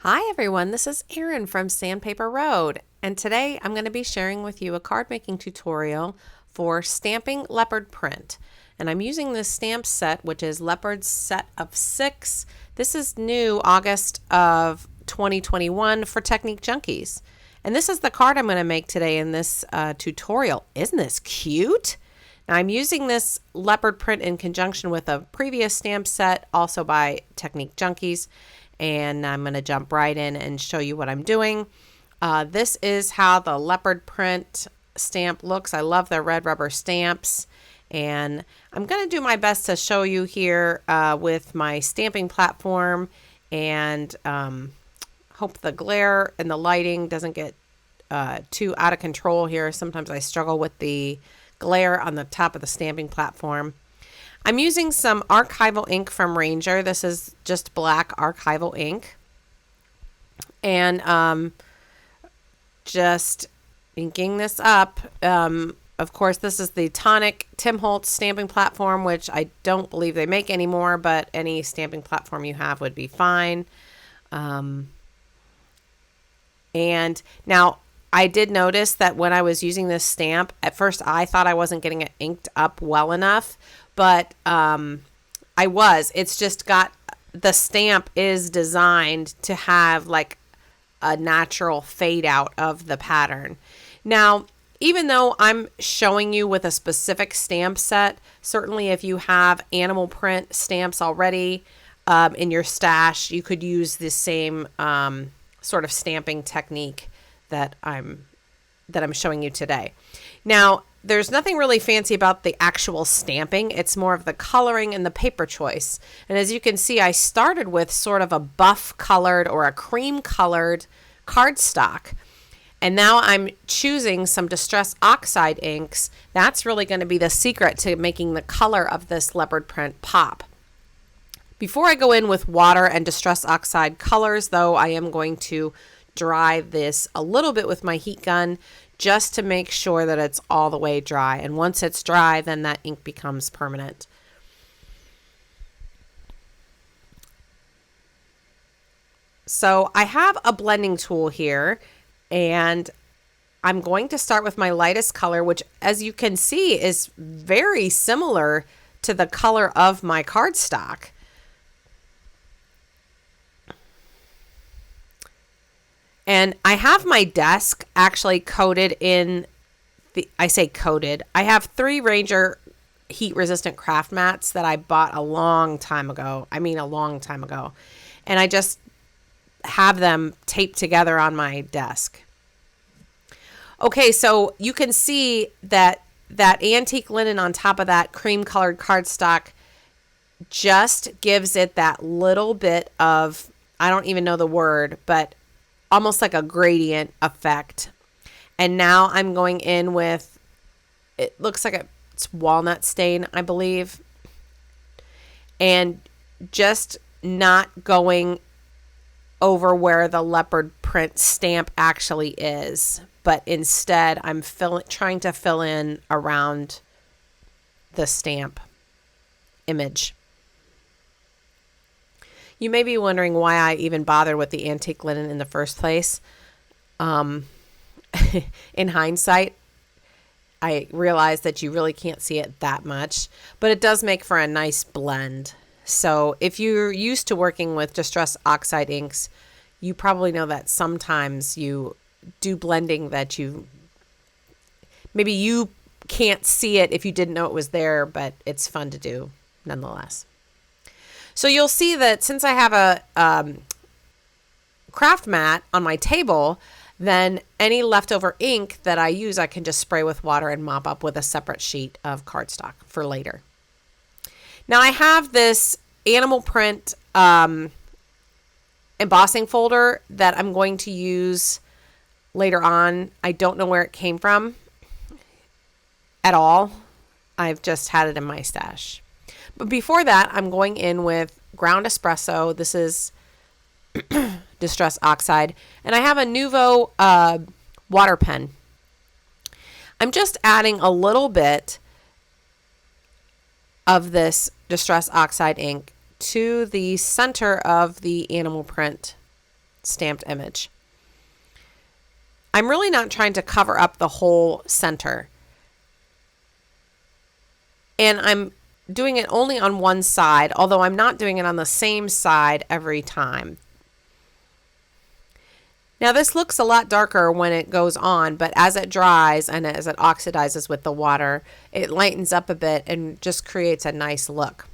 Hi everyone, this is Erin from Sandpaper Road, and today I'm going to be sharing with you a card making tutorial for stamping leopard print. And I'm using this stamp set, which is Leopard's set of 6. This is new August of 2021 for Technique Junkies. And this is the card I'm going to make today in this tutorial. Isn't this cute? Now I'm using this leopard print in conjunction with a previous stamp set, also by Technique Junkies. And I'm going to jump right in and show you what I'm doing. This is how the leopard print stamp looks. I love their red rubber stamps. And I'm going to do my best to show you here with my stamping platform, and hope the glare and the lighting doesn't get too out of control here. Sometimes I struggle with the glare on the top of the stamping platform. I'm using some Archival ink from Ranger. This is just black Archival ink. And just inking this up. Of course, this is the Tonic Tim Holtz stamping platform, which I don't believe they make anymore, but any stamping platform you have would be fine. And now I did notice that when I was using this stamp, at first I thought I wasn't getting it inked up well enough. But I was. It's just got, the stamp is designed to have like a natural fade out of the pattern. Now, even though I'm showing you with a specific stamp set, certainly if you have animal print stamps already in your stash, you could use the same sort of stamping technique that I'm showing you today. Now, there's nothing really fancy about the actual stamping. It's more of the coloring and the paper choice. And as you can see, I started with sort of a buff colored or a cream colored cardstock. And now I'm choosing some Distress Oxide inks. That's really going to be the secret to making the color of this leopard print pop. Before I go in with water and Distress Oxide colors, though, I am going to dry this a little bit with my heat gun, just to make sure that it's all the way dry. And once it's dry, then that ink becomes permanent. So I have a blending tool here, and I'm going to start with my lightest color, which, as you can see, is very similar to the color of my cardstock. And I have my desk actually coated in I say coated. I have 3 Ranger heat resistant craft mats that I bought a long time ago. I mean, a long time ago. And I just have them taped together on my desk. Okay, so you can see that antique linen on top of that cream colored cardstock just gives it that little bit of, I don't even know the word, but almost like a gradient effect. And now I'm going in with, it looks like it's walnut stain, I believe. And just not going over where the leopard print stamp actually is, but instead I'm trying to fill in around the stamp image. You may be wondering why I even bothered with the antique linen in the first place. In hindsight, I realized that you really can't see it that much, but it does make for a nice blend. So if you're used to working with Distress Oxide inks, you probably know that sometimes you do blending that maybe you can't see it if you didn't know it was there, but it's fun to do nonetheless. So you'll see that since I have a craft mat on my table, then any leftover ink that I use, I can just spray with water and mop up with a separate sheet of cardstock for later. Now I have this animal print embossing folder that I'm going to use later on. I don't know where it came from at all. I've just had it in my stash. But before that, I'm going in with ground espresso. This is Distress Oxide. And I have a Nuvo water pen. I'm just adding a little bit of this Distress Oxide ink to the center of the animal print stamped image. I'm really not trying to cover up the whole center. And I'm doing it only on one side, although I'm not doing it on the same side every time. Now this looks a lot darker when it goes on, but as it dries and as it oxidizes with the water, it lightens up a bit and just creates a nice look.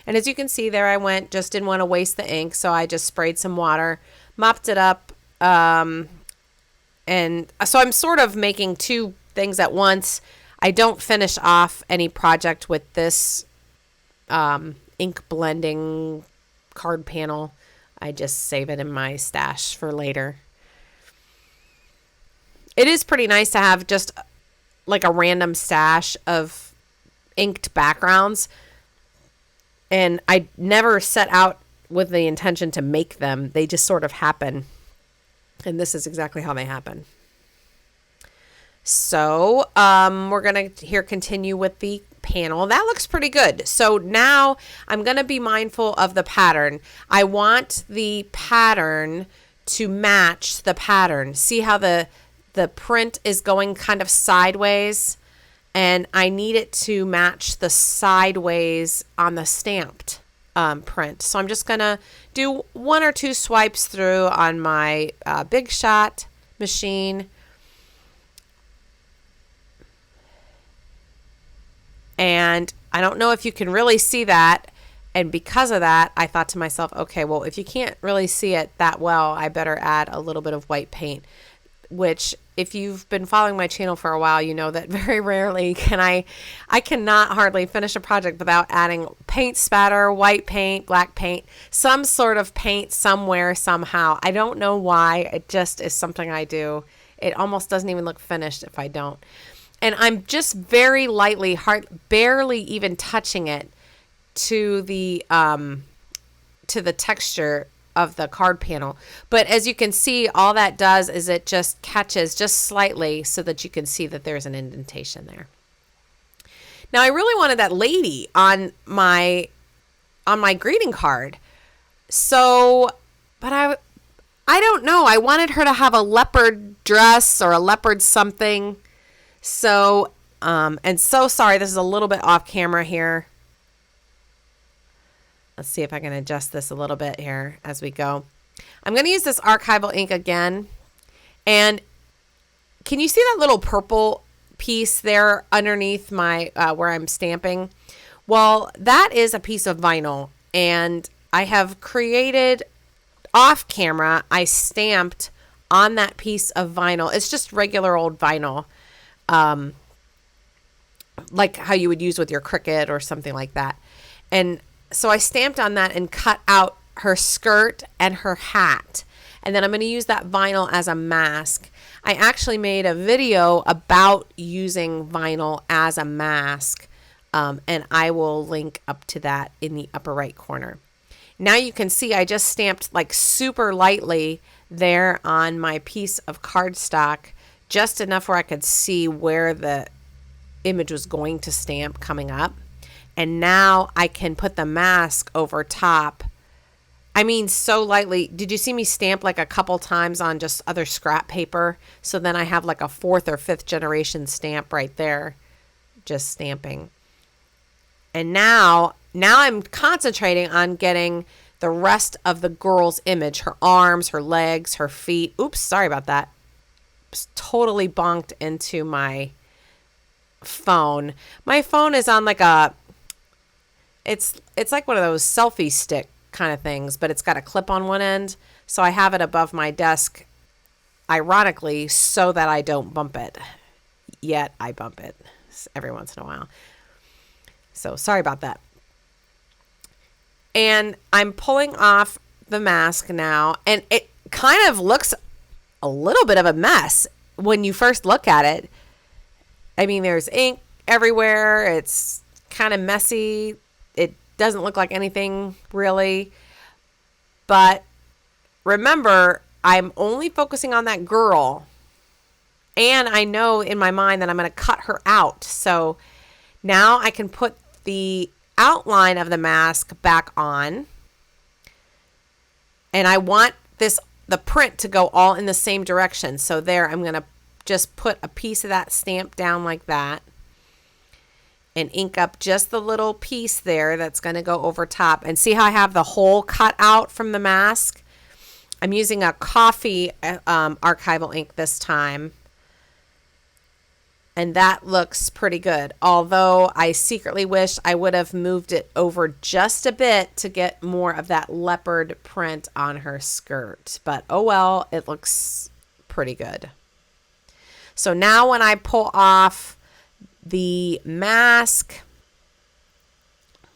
And as you can see there, I just didn't want to waste the ink, so I just sprayed some water, mopped it up, and so I'm sort of making two things at once. I don't finish off any project with this ink blending card panel. I just save it in my stash for later. It is pretty nice to have just like a random stash of inked backgrounds. And I never set out with the intention to make them. They just sort of happen. And this is exactly how they happen. So we're going to continue with the panel. That looks pretty good. So now I'm going to be mindful of the pattern. I want the pattern to match the pattern. See how the print is going kind of sideways? And I need it to match the sideways on the stamped print. So I'm just going to do one or two swipes through on my Big Shot machine. And I don't know if you can really see that. And because of that, I thought to myself, okay, well, if you can't really see it that well, I better add a little bit of white paint, which if you've been following my channel for a while, you know that very rarely can I cannot hardly finish a project without adding paint spatter, white paint, black paint, some sort of paint somewhere, somehow. I don't know why. It just is something I do. It almost doesn't even look finished if I don't. And I'm just very lightly, barely even touching it to the texture of the card panel. But as you can see, all that does is it just catches just slightly so that you can see that there's an indentation there. Now I really wanted that lady on my greeting card. So, but I don't know. I wanted her to have a leopard dress or a leopard something. So, and so sorry, this is a little bit off camera here. Let's see if I can adjust this a little bit here as we go. I'm going to use this Archival ink again. And can you see that little purple piece there underneath my where I'm stamping? Well, that is a piece of vinyl. And I have created off camera, I stamped on that piece of vinyl. It's just regular old vinyl. Like how you would use with your Cricut or something like that. And so I stamped on that and cut out her skirt and her hat. And then I'm going to use that vinyl as a mask. I actually made a video about using vinyl as a mask. And I will link up to that in the upper right corner. Now you can see I just stamped like super lightly there on my piece of cardstock, just enough where I could see where the image was going to stamp coming up. And now I can put the mask over top. I mean, so lightly. Did you see me stamp like a couple times on just other scrap paper? So then I have like a 4th or 5th generation stamp right there, just stamping. And now I'm concentrating on getting the rest of the girl's image, her arms, her legs, her feet. Oops, sorry about that. Just totally bonked into my phone. My phone is on like it's like one of those selfie stick kind of things, but it's got a clip on one end. So I have it above my desk, ironically, so that I don't bump it. Yet I bump it every once in a while. So sorry about that. And I'm pulling off the mask now, and it kind of looks a little bit of a mess when you first look at it. I mean, there's ink everywhere. It's kind of messy. It doesn't look like anything really. But remember, I'm only focusing on that girl. And I know in my mind that I'm going to cut her out. So now I can put the outline of the mask back on. And I want the print to go all in the same direction. So there, I'm going to just put a piece of that stamp down like that and ink up just the little piece there that's going to go over top. And see how I have the hole cut out from the mask? I'm using a coffee archival ink this time. And that looks pretty good. Although I secretly wish I would have moved it over just a bit to get more of that leopard print on her skirt. But oh well, it looks pretty good. So now when I pull off the mask,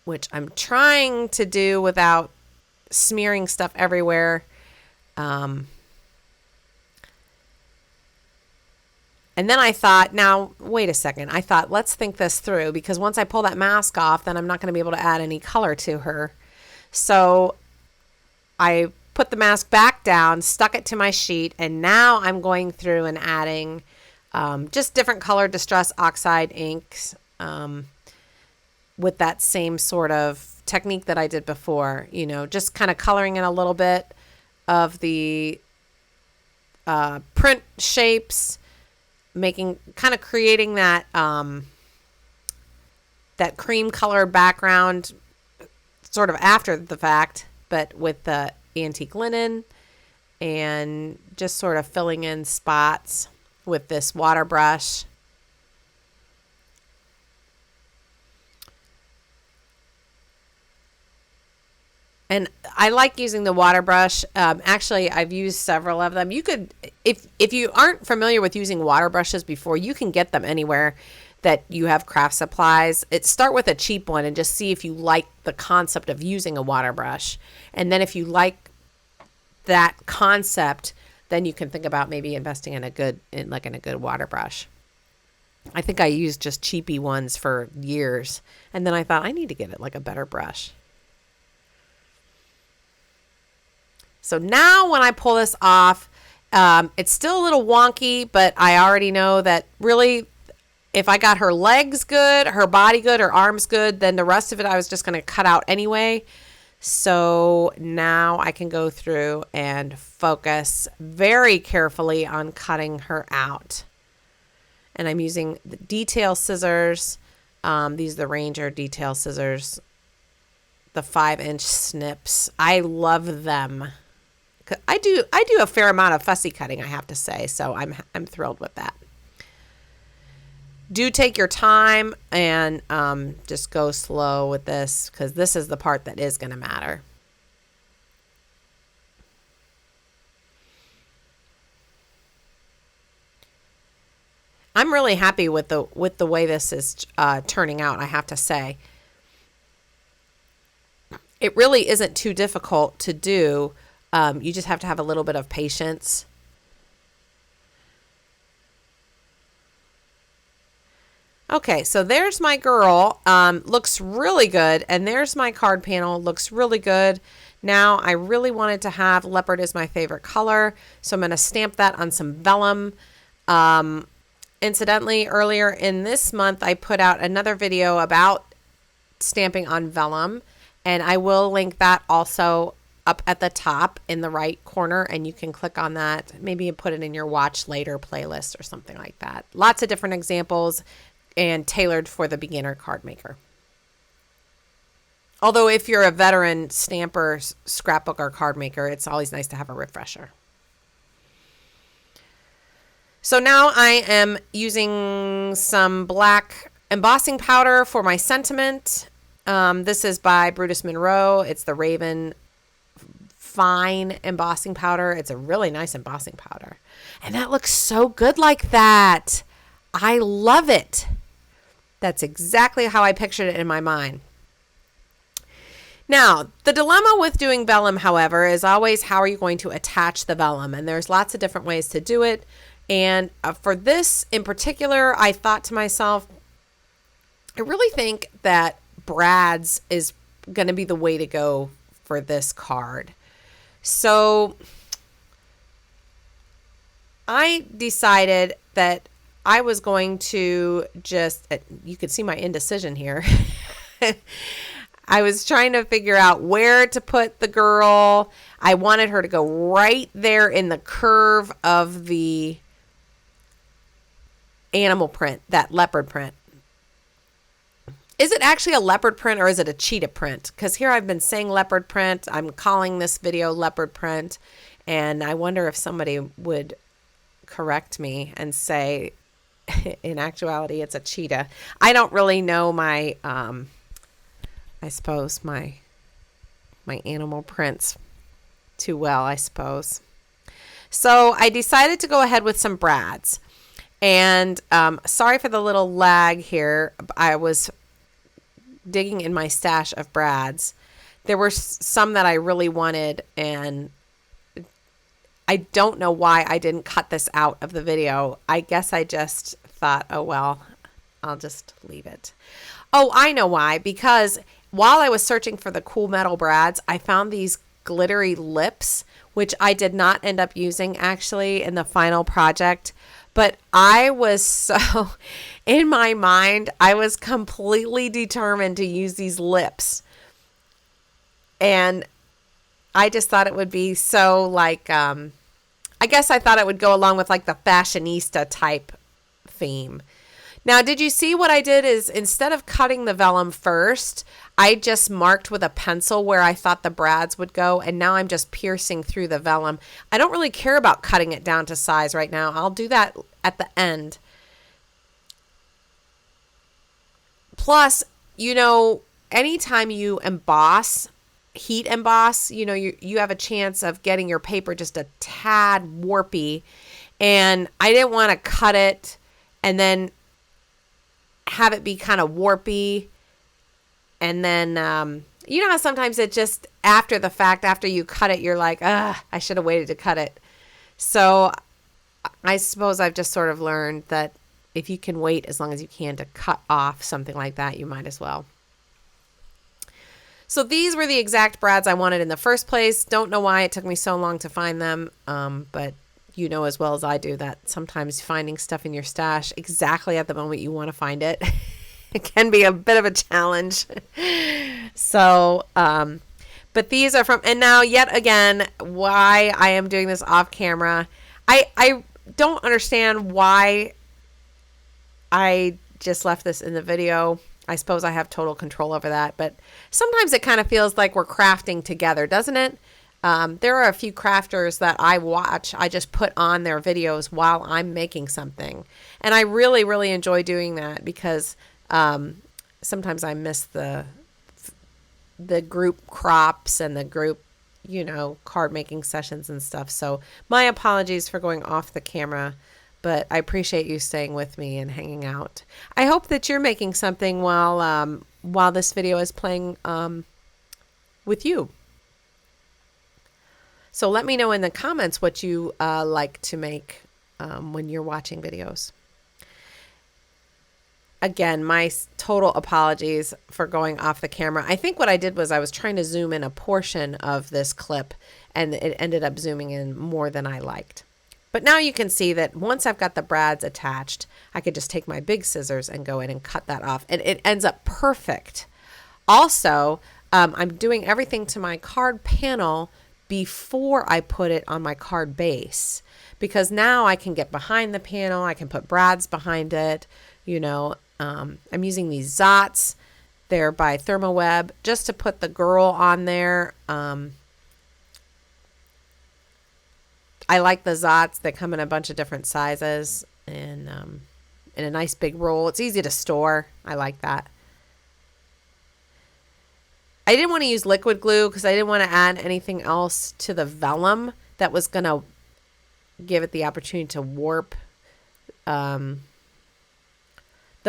which I'm trying to do without smearing stuff everywhere, and then I thought, now, wait a second. I thought, let's think this through, because once I pull that mask off, then I'm not going to be able to add any color to her. So I put the mask back down, stuck it to my sheet, and now I'm going through and adding just different color Distress Oxide inks with that same sort of technique that I did before. You know, just kind of coloring in a little bit of the print shapes, creating that that cream color background sort of after the fact, but with the antique linen, and just sort of filling in spots with this water brush. And I like using the water brush. Actually, I've used several of them. You could, if you aren't familiar with using water brushes before, you can get them anywhere that you have craft supplies. Start with a cheap one and just see if you like the concept of using a water brush. And then if you like that concept, then you can think about maybe investing in a good water brush. I think I used just cheapy ones for years, and then I thought I need to get it like a better brush. So now when I pull this off, it's still a little wonky, but I already know that really if I got her legs good, her body good, her arms good, then the rest of it I was just going to cut out anyway. So now I can go through and focus very carefully on cutting her out. And I'm using the detail scissors. These are the Ranger detail scissors, the 5-inch snips. I love them. I do a fair amount of fussy cutting, I have to say, so I'm thrilled with that. Do take your time and just go slow with this, because this is the part that is going to matter. I'm really happy with the way this is turning out, I have to say. It really isn't too difficult to do. You just have to have a little bit of patience. Okay, so there's my girl. Looks really good. And there's my card panel. Looks really good. Now, I really wanted to have leopard is my favorite color, so I'm going to stamp that on some vellum. Incidentally, earlier in this month, I put out another video about stamping on vellum, and I will link that also up at the top in the right corner, and you can click on that. Maybe put it in your watch later playlist or something like that. Lots of different examples and tailored for the beginner card maker. Although if you're a veteran stamper, scrapbook, or card maker, it's always nice to have a refresher. So now I am using some black embossing powder for my sentiment. This is by Brutus Monroe. It's the Raven Fine embossing powder. It's a really nice embossing powder. And that looks so good like that. I love it. That's exactly how I pictured it in my mind. Now, the dilemma with doing vellum, however, is always how are you going to attach the vellum? And there's lots of different ways to do it. And for this in particular, I thought to myself, I really think that Brad's is going to be the way to go for this card. So I decided that I was going to just, you could see my indecision here. I was trying to figure out where to put the girl. I wanted her to go right there in the curve of the animal print, that leopard print. Is it actually a leopard print or is it a cheetah print? Because here I've been saying leopard print. I'm calling this video leopard print. And I wonder if somebody would correct me and say, in actuality, it's a cheetah. I don't really know my, I suppose, my animal prints too well, I suppose. So I decided to go ahead with some brads. And sorry for the little lag here. I was digging in my stash of brads. There were some that I really wanted, and I don't know why I didn't cut this out of the video. I guess I just thought, oh, well, I'll just leave it. Oh, I know why. Because while I was searching for the cool metal brads, I found these glittery lips, which I did not end up using actually in the final project. But I was so, in my mind, I was completely determined to use these lips. And I just thought it would be so like, I guess I thought it would go along with like the fashionista type theme. Now, did you see what I did is instead of cutting the vellum first, I just marked with a pencil where I thought the brads would go, and now I'm just piercing through the vellum. I don't really care about cutting it down to size right now. I'll do that at the end. Plus, you know, anytime you emboss, heat emboss, you know, you have a chance of getting your paper just a tad warpy, and I didn't want to cut it and then have it be kind of warpy. And then, you know how sometimes it just, after the fact, after you cut it, you're like, I should have waited to cut it. So I suppose I've just sort of learned that if you can wait as long as you can to cut off something like that, you might as well. So these were the exact brads I wanted in the first place. Don't know why it took me so long to find them, but you know as well as I do that sometimes finding stuff in your stash exactly at the moment you want to find it, it can be a bit of a challenge. So, but these are from, and now yet again, why I am doing this off camera. I don't understand why I just left this in the video. I suppose I have total control over that, but sometimes it kind of feels like we're crafting together, doesn't it? There are a few crafters that I watch. I just put on their videos while I'm making something. And I really, really enjoy doing that because sometimes I miss the group crops and the group, you know, card making sessions and stuff. So my apologies for going off the camera, but I appreciate you staying with me and hanging out. I hope that you're making something while this video is playing with you. So let me know in the comments what you like to make when you're watching videos. Again, my total apologies for going off the camera. I think what I did was I was trying to zoom in a portion of this clip, and it ended up zooming in more than I liked. But now you can see that once I've got the brads attached, I could just take my big scissors and go in and cut that off, and it ends up perfect. Also, I'm doing everything to my card panel before I put it on my card base, because now I can get behind the panel, I can put brads behind it, you know. I'm using these Zots. They're by Therm-O-Web just to put the girl on there. I like the Zots. They come in a bunch of different sizes and in a nice big roll. It's easy to store. I like that. I didn't want to use liquid glue because I didn't want to add anything else to the vellum that was going to give it the opportunity to warp. The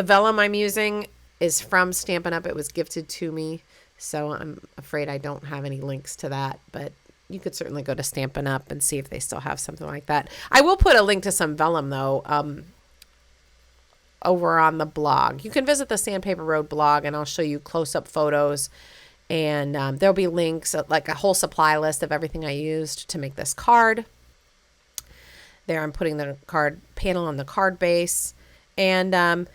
vellum I'm using is from Stampin' Up. It was gifted to me, so I'm afraid I don't have any links to that, but you could certainly go to Stampin' Up and see if they still have something like that. I will put a link to some vellum, though, over on the blog. You can visit the Sandpaper Road blog, and I'll show you close-up photos, and there'll be links, like a whole supply list of everything I used to make this card. There I'm putting the card panel on the card base, and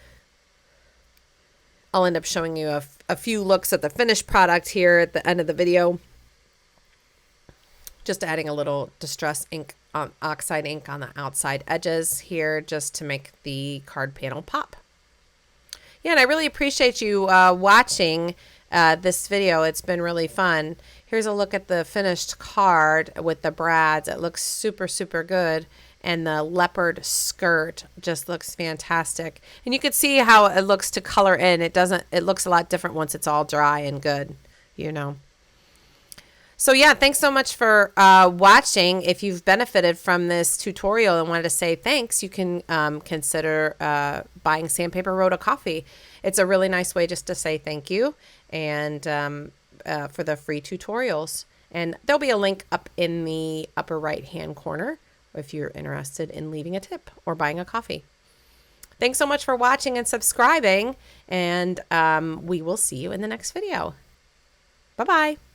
I'll end up showing you a few looks at the finished product here at the end of the video. Just adding a little Distress ink, Oxide ink on the outside edges here just to make the card panel pop. Yeah, and I really appreciate you watching this video. It's been really fun. Here's a look at the finished card with the brads. It looks super, super good. And the leopard skirt just looks fantastic. And you can see how it looks to color in. It looks a lot different once it's all dry and good, you know. So yeah, thanks so much for watching. If you've benefited from this tutorial and wanted to say thanks, you can consider buying Sandpaper Road a coffee. It's a really nice way just to say thank you and for the free tutorials. And there'll be a link up in the upper right-hand corner if you're interested in leaving a tip or buying a coffee. Thanks so much for watching and subscribing, and we will see you in the next video. Bye-bye.